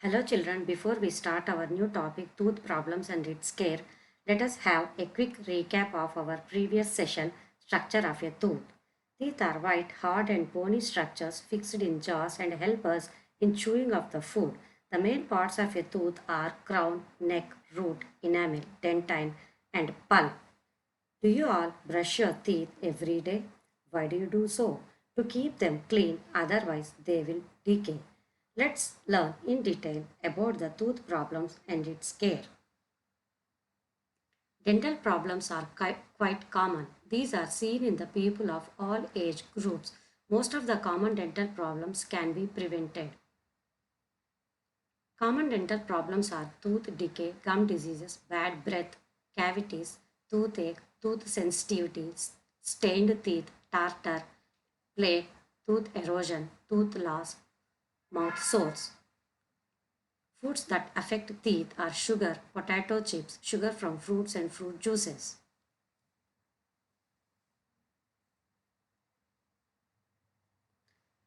Hello children, before we start our new topic tooth problems and its care, let us have a quick recap of our previous session structure of a tooth. Teeth are white, hard and bony structures fixed in jaws and help us in chewing of the food. The main parts of a tooth are crown, neck, root, enamel, dentine and pulp. Do you all brush your teeth every day? Why do you do so? To keep them clean, otherwise they will decay. Let's learn in detail about the tooth problems and its care. Dental problems are quite common. These are seen in the people of all age groups. Most of the common dental problems can be prevented. Common dental problems are tooth decay, gum diseases, bad breath, cavities, toothache, tooth sensitivity, stained teeth, tartar, plaque, tooth erosion, tooth loss, mouth sores. Foods that affect teeth are sugar, potato chips, sugar from fruits and fruit juices.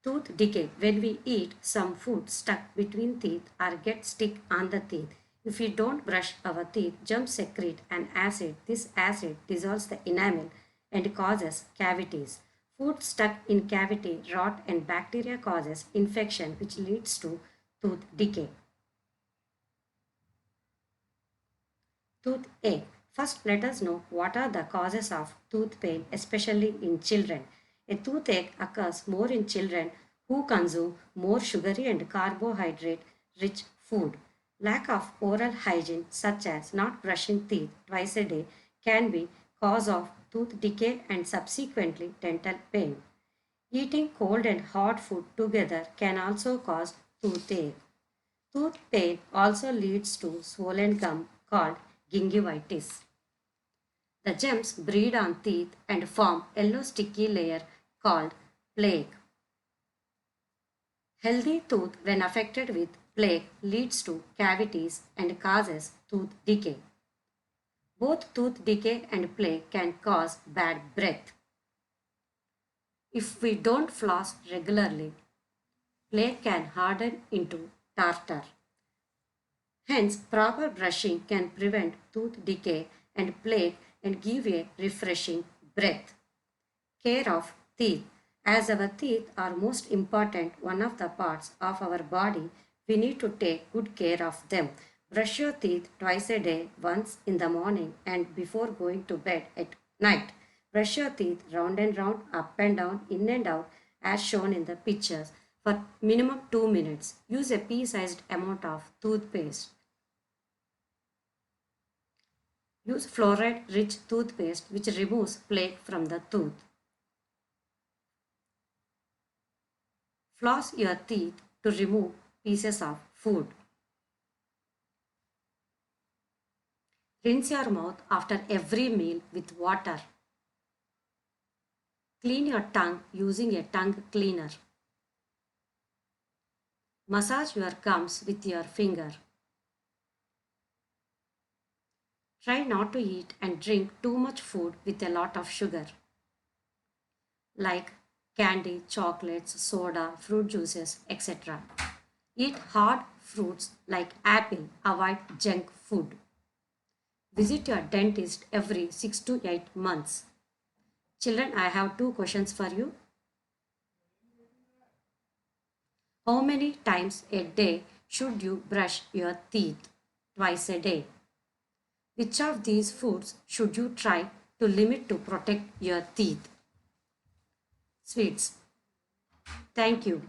Tooth decay. When we eat, some food stuck between teeth or get stick on the teeth. If we don't brush our teeth, germs secrete an acid. This acid dissolves the enamel and causes cavities. Food stuck in cavity rot and bacteria causes infection which leads to tooth decay. Toothache. First, let us know what are the causes of tooth pain, especially in children. A toothache occurs more in children who consume more sugary and carbohydrate rich food. Lack of oral hygiene, such as not brushing teeth twice a day, can be cause of tooth decay and subsequently dental pain. Eating cold and hot food together can also cause toothache. Tooth pain also leads to swollen gum called gingivitis. The germs breed on teeth and form yellow sticky layer called plaque. Healthy tooth when affected with plaque leads to cavities and causes tooth decay. Both tooth decay and plaque can cause bad breath. If we don't floss regularly, plaque can harden into tartar. Hence, proper brushing can prevent tooth decay and plaque and give a refreshing breath. Care of teeth. As our teeth are most important one of the parts of our body, we need to take good care of them. Brush your teeth twice a day, once in the morning and before going to bed at night. Brush your teeth round and round, up and down, in and out as shown in the pictures for minimum 2 minutes. Use a pea-sized amount of toothpaste. Use fluoride-rich toothpaste which removes plaque from the tooth. Floss your teeth to remove pieces of food. Rinse your mouth after every meal with water. Clean your tongue using a tongue cleaner. Massage your gums with your finger. Try not to eat and drink too much food with a lot of sugar, like candy, chocolates, soda, fruit juices, etc. Eat hard fruits like apple. Avoid junk food. Visit your dentist every 6 to 8 months. Children, I have two questions for you. How many times a day should you brush your teeth? Twice a day. Which of these foods should you try to limit to protect your teeth? Sweets. Thank you.